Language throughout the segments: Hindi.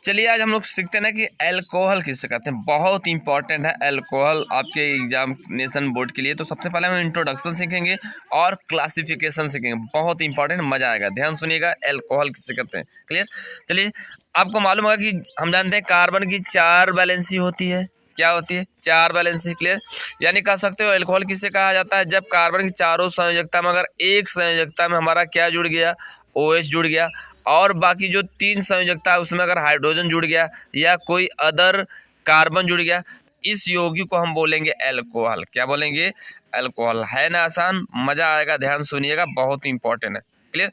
चलिए आज हम लोग सीखते हैं ना कि अल्कोहल किससे कहते हैं। बहुत इंपॉर्टेंट है अल्कोहल आपके एग्जामिनेशन बोर्ड के लिए। तो सबसे पहले हम इंट्रोडक्शन सीखेंगे और क्लासिफिकेशन सीखेंगे। बहुत इंपॉर्टेंट, मजा आएगा, ध्यान सुनिएगा। अल्कोहल किससे कहते हैं, क्लियर। चलिए, आपको मालूम होगा कि हम जानते हैं कार्बन की 4 वैलेंसी होती है। क्या होती है? 4 वैलेंसी, क्लियर। यानी कह सकते हो अल्कोहल किससे कहा जाता है? जब कार्बन की चारों संयोजकता में अगर एक संयोजकता में हमारा क्या जुड़ गया, OH जुड़ गया, और बाकी जो 3 संयोजकता है उसमें अगर हाइड्रोजन जुड़ गया या कोई अदर कार्बन जुड़ गया, इस यौगिक को हम बोलेंगे अल्कोहल। क्या बोलेंगे? अल्कोहल। है ना आसान, मजा आएगा, ध्यान सुनिएगा, बहुत इंपॉर्टेंट है, क्लियर।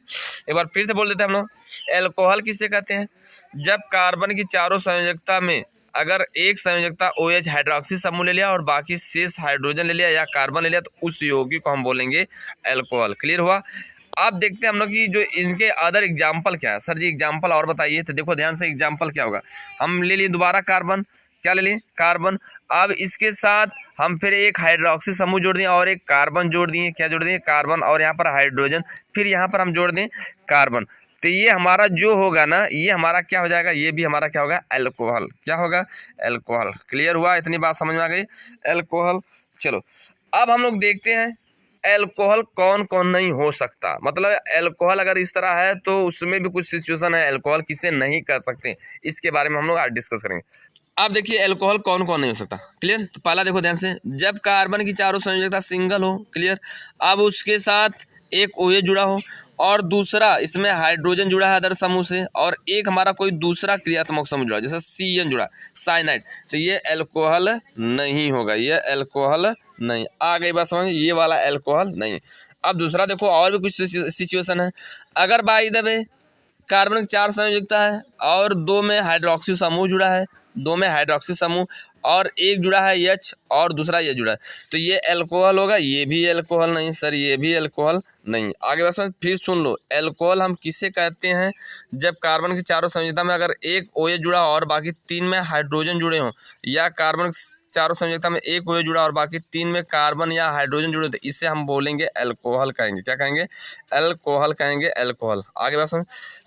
एक बार फिर से बोल देते हैं हम लोग, अल्कोहल किससे कहते हैं? जब कार्बन की चारों संयोजकता में अगर एक संयोजकता OH हाइड्रोक्सी समूह ले लिया और बाकी शेष हाइड्रोजन ले लिया या कार्बन ले लिया, तो उस यौगिक को हम बोलेंगे अल्कोहल। क्लियर हुआ। आप देखते हैं हम लोग कि जो इनके अदर एग्जाम्पल क्या है। सर जी एग्जाम्पल और बताइए। तो देखो ध्यान से, एग्जाम्पल क्या होगा। हम ले लिए दोबारा कार्बन, क्या ले लिए? कार्बन। अब इसके साथ हम फिर एक हाइड्रोक्सी समूह जोड़ दिए और एक कार्बन जोड़ दिए। क्या जोड़ दिए? कार्बन। और यहाँ पर हाइड्रोजन, फिर यहाँ पर हम जोड़ दें कार्बन। तो ये हमारा जो होगा ना, ये हमारा क्या हो जाएगा? ये भी हमारा क्या होगा? अल्कोहल। क्या होगा? अल्कोहल। क्लियर हुआ? इतनी बात समझ में आ गई? अल्कोहल। चलो, अब हम लोग देखते हैं अल्कोहल कौन कौन नहीं हो सकता। मतलब अल्कोहल अगर इस तरह है तो उसमें भी कुछ सिचुएशन है अल्कोहल किसे नहीं कर सकते, इसके बारे में हम लोग आज डिस्कस करेंगे। अब देखिए अल्कोहल कौन कौन नहीं हो सकता, क्लियर। तो पहला देखो ध्यान से, जब कार्बन की चारों संयोजकता सिंगल हो, क्लियर। अब उसके साथ एक OH जुड़ा हो और दूसरा इसमें हाइड्रोजन जुड़ा है अदर समूह से, और एक हमारा कोई दूसरा क्रियात्मक समूह जुड़ा जैसे CN जुड़ा, साइनाइड, तो ये अल्कोहल नहीं होगा। ये अल्कोहल नहीं। आ गई बात समझ? ये वाला अल्कोहल नहीं। अब दूसरा देखो, और भी कुछ सिचुएशन है। अगर बाय द वे कार्बन की 4 संयोजकता है और 2 में हाइड्रोक्सी समूह जुड़ा है, 2 में हाइड्रोक्सी समूह, और एक जुड़ा है H और दूसरा ये जुड़ा है, तो ये अल्कोहल होगा। ये भी अल्कोहल नहीं सर, ये भी अल्कोहल नहीं। आगे बस फिर सुन लो, अल्कोहल हम किसे कहते हैं? जब कार्बन की चारों संयोजकता में अगर एक OH जुड़ा और बाकी 3 में हाइड्रोजन जुड़े हों, या कार्बन चारों संयोजकता में एक OH जुड़ा और बाकी 3 में कार्बन या हाइड्रोजन जुड़े, तो इसे हम बोलेंगे अल्कोहल कहेंगे। क्या कहेंगे? अल्कोहल कहेंगे, अल्कोहल। आगे बस।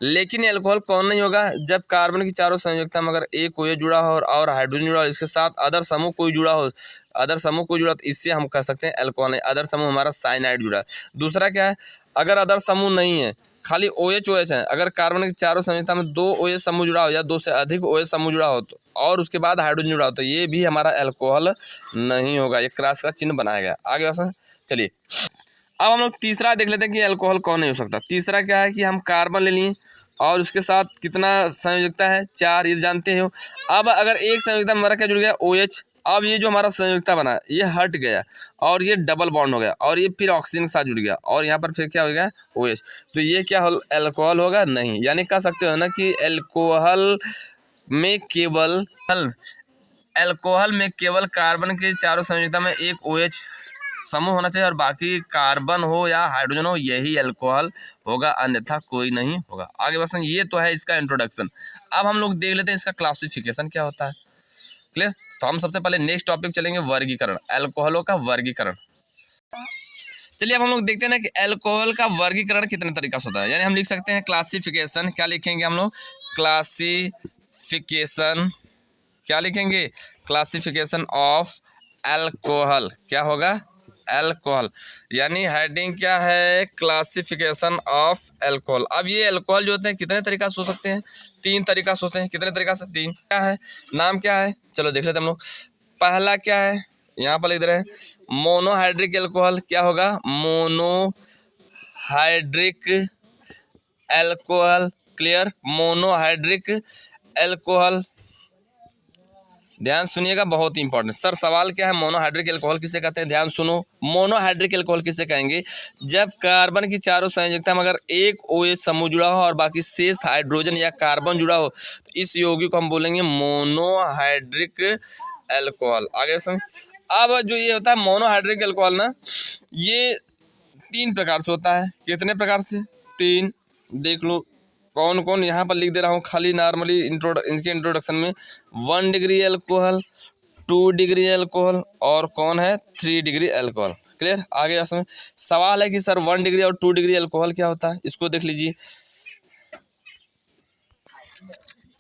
लेकिन अल्कोहल कौन नहीं होगा? जब कार्बन की चारों संयोजकता में अगर एक OH जुड़ा हो और हाइड्रोजन जुड़ा हो, इसके साथ अदर समूह कोई जुड़ा हो, अदर समूह कोई जुड़ा, तो इससे हम कह सकते हैं अल्कोहल नहीं। अदर समूह हमारा साइनाइड जुड़ा है। दूसरा क्या है? अगर अदर समूह नहीं है, खाली OH है, अगर कार्बन की चारों संयोजकता में 2 OH समूह जुड़ा हो या 2 से अधिक OH समूह जुड़ा हो, तो और उसके बाद हाइड्रोजन जुड़ा हो, तो ये भी हमारा अल्कोहल नहीं होगा। ये क्रॉस का चिन्ह बनाया गया। आगे बस। चलिए, अब हम लोग तीसरा देख लेते हैं कि अल्कोहल कौन नहीं हो सकता। तीसरा क्या है कि हम कार्बन ले लिए और उसके साथ कितना संयोजकता है? 4, ये जानते हो। अब अगर एक संयोजकता में हमारा क्या जुड़ गया? OH। अब ये जो हमारा संयोजकता बना ये हट गया और ये डबल बॉन्ड हो गया और ये फिर ऑक्सीजन के साथ जुड़ गया और यहाँ पर फिर क्या हो गया? OH। तो ये क्या अल्कोहल होगा? नहीं। यानी कह सकते हो ना कि अल्कोहल में केवल कार्बन के चारों संयोजकता में एक OH समूह होना चाहिए और बाकी कार्बन हो या हाइड्रोजन हो, यही अल्कोहल होगा, अन्यथा कोई नहीं होगा। आगे बस, ये तो है इसका इंट्रोडक्शन। अब हम लोग देख लेते हैं इसका क्लासिफिकेशन क्या होता है, क्लियर। तो हम सबसे पहले नेक्स्ट टॉपिक चलेंगे, वर्गीकरण, अल्कोहलों का वर्गीकरण। चलिए, अब हम लोग देखते हैं ना कि अल्कोहल का वर्गीकरण कितने तरीका से होता है। यानी हम लिख सकते हैं क्लासिफिकेशन। क्या लिखेंगे हम लोग? क्लासिफिकेशन। क्या लिखेंगे? Classification of alcohol. क्या होगा? अल्कोहल। यानी हेडिंग क्या है? Classification of alcohol. अब ये अल्कोहल जो होते हैं कितने तरीका से हो सकते हैं? 3 तरीका से होते हैं। कितने तरीका से? 3। क्या है? नाम क्या है? चलो देख लेते हैं हम लोग। पहला क्या है? यहाँ पर लिख रहे हैं मोनोहाइड्रिक अल्कोहल। क्या होगा? Monohydric alcohol, clear. Monohydric alcohol, ध्यान सुनिएगा, बहुत इंपॉर्टेंट। सर सवाल क्या है? मोनोहाइड्रिक अल्कोहल किसे कहते हैं? ध्यान सुनो, मोनोहाइड्रिक अल्कोहल किसे कहेंगे? जब कार्बन की चारों संयोजकता में अगर एक OH समूह जुड़ा हो और बाकी शेष हाइड्रोजन या कार्बन जुड़ा हो, तो इस यौगिक को हम बोलेंगे मोनोहाइड्रिक अल्कोहल। आगे समझ। अब जो ये होता है मोनोहाइड्रिक अल्कोहल ना, ये 3 प्रकार से होता है। कितने प्रकार से? 3। देख लो कौन कौन, यहाँ पर लिख दे रहा हूँ खाली नॉर्मली इनके इंट्रोडक्शन में। 1 डिग्री अल्कोहल, 2 डिग्री अल्कोहल, और कौन है? 3 डिग्री अल्कोहल, क्लियर। आगे इसमें सवाल है कि सर 1 डिग्री और 2 डिग्री अल्कोहल क्या होता है, इसको देख लीजिए।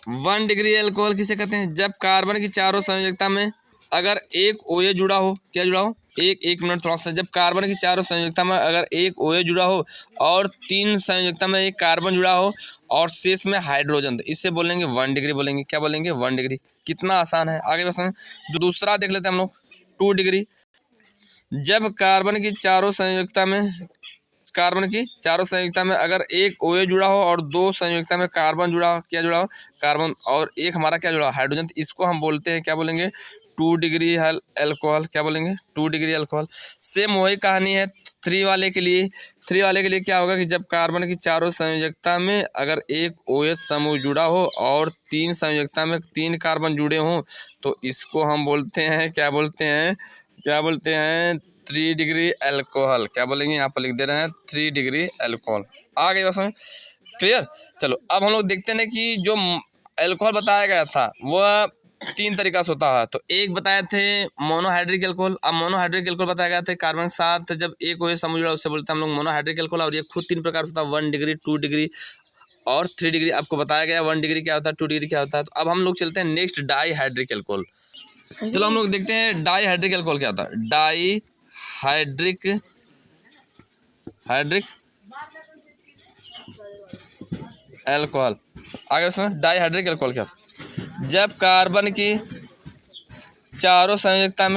1 डिग्री अल्कोहल किसे कहते हैं? जब कार्बन की चारों संयोजकता में अगर एक OH जुड़ा हो, क्या जुड़ा हो? एक मिनट थोड़ा सा। जब कार्बन की चारों संयोजकता में अगर एक OH जुड़ा हो और 3 संयोजकता में एक कार्बन जुड़ा हो और शेष में हाइड्रोजन, तो इसे बोलेंगे 1 डिग्री बोलेंगे। क्या बोलेंगे? 1 डिग्री। कितना आसान है। आगे बस दूसरा देख लेते हैं हम लोग, 2 डिग्री। जब कार्बन की चारों संयुक्ता में अगर एक OH जुड़ा हो और 2 संयुक्ता में कार्बन जुड़ा हो, क्या जुड़ा हो? कार्बन, और एक हमारा क्या जुड़ा हो? हाइड्रोजन। तो इसको हम बोलते हैं, क्या बोलेंगे? 2 डिग्री अल्कोहल। क्या बोलेंगे? 2 डिग्री अल्कोहल। सेम वही कहानी है 3 वाले के लिए। 3 वाले के लिए क्या होगा कि जब कार्बन की चारों संयोजकता में अगर एक OH समूह जुड़ा हो और 3 संयोजकता में 3 कार्बन जुड़े हों, तो इसको हम बोलते हैं, क्या बोलते हैं? 3 डिग्री अल्कोहल। क्या बोलेंगे? यहाँ पर लिख दे रहे हैं 3 डिग्री अल्कोहल। आ गई बस में? क्लियर। चलो अब हम लोग देखते हैं कि जो अल्कोहल बताया गया था वह 3 तरीका से होता है। तो एक बताए थे मोनोहाइड्रिक अल्कोहल। अब मोनोहाइड्रिक अल्कोहल बताया गया था कार्बन के साथ जब एक OH समूह जुड़ा उससे बोलते हैं हम लोग मोनोहाइड्रिक अल्कोहल। और ये खुद 3 प्रकार से होता है, 1 डिग्री, 2 डिग्री और 3 डिग्री। आपको बताया गया 1 डिग्री क्या होता है, 2 डिग्री क्या होता है। तो अब हम लोग चलते हैं नेक्स्ट, डाईहाइड्रिक अल्कोहल। चलो हम लोग देखते हैं डाईहाइड्रिक अल्कोहल क्या होता है। Hydric hydric alcohol. आगे सुनो, डाईहाइड्रिक अल्कोहल क्या था? जब कार्बन की चारों संयोजकता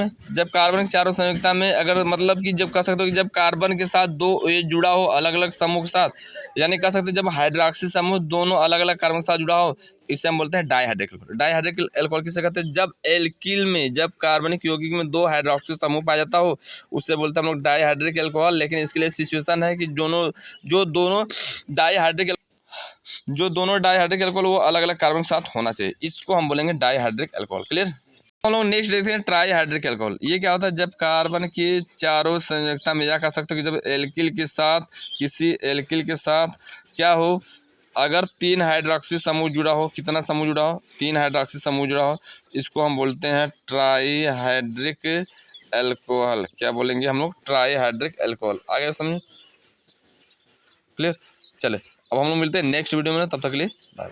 में अगर मतलब कि जब कह सकते हो कि जब कार्बन के साथ 2 OH जुड़ा हो अलग अलग समूह के साथ, यानी कह सकते हैं जब हाइड्रोक्सी समूह दोनों अलग अलग कार्बन के साथ जुड़ा हो, इसे हम बोलते हैं डाईहाइड्रिक अल्कोहल। डाईहाइड्रिक अल्कोहल किसे कहते हैं? जब एल्किल में, जब कार्बनिक यौगिक में 2 हाइड्रोक्सी समूह पाया जाता हो, उससे बोलते हैं हम लोग डाईहाइड्रिक अल्कोहल। लेकिन इसके लिए सिचुएशन है कि डाईहाइड्रिक जो दोनों डाईहाइड्रिक अल्कोहल वो अलग अलग कार्बन के साथ होना चाहिए, इसको हम बोलेंगे डाईहाइड्रिक अल्कोहल। क्लियर। हम लोग नेक्स्ट देखते हैं ट्राईहाइड्रिक अल्कोहल। ये क्या होता है? जब कार्बन की चारों संयोजकता में, या कह सकते हो कि जब एल्किल के साथ, किसी एल्किल के साथ क्या हो, अगर 3 हाइड्रोक्सी समूह जुड़ा हो, कितना समूह जुड़ा हो? 3 हाइड्रोक्सी समूह जुड़ा हो, इसको हम बोलते हैं ट्राईहाइड्रिक अल्कोहल। क्या बोलेंगे हम लोग? Trihydric alcohol. आगे समझे? क्लियर। चले अब हम लोग मिलते हैं नेक्स्ट वीडियो में, तब तक के लिए बाय।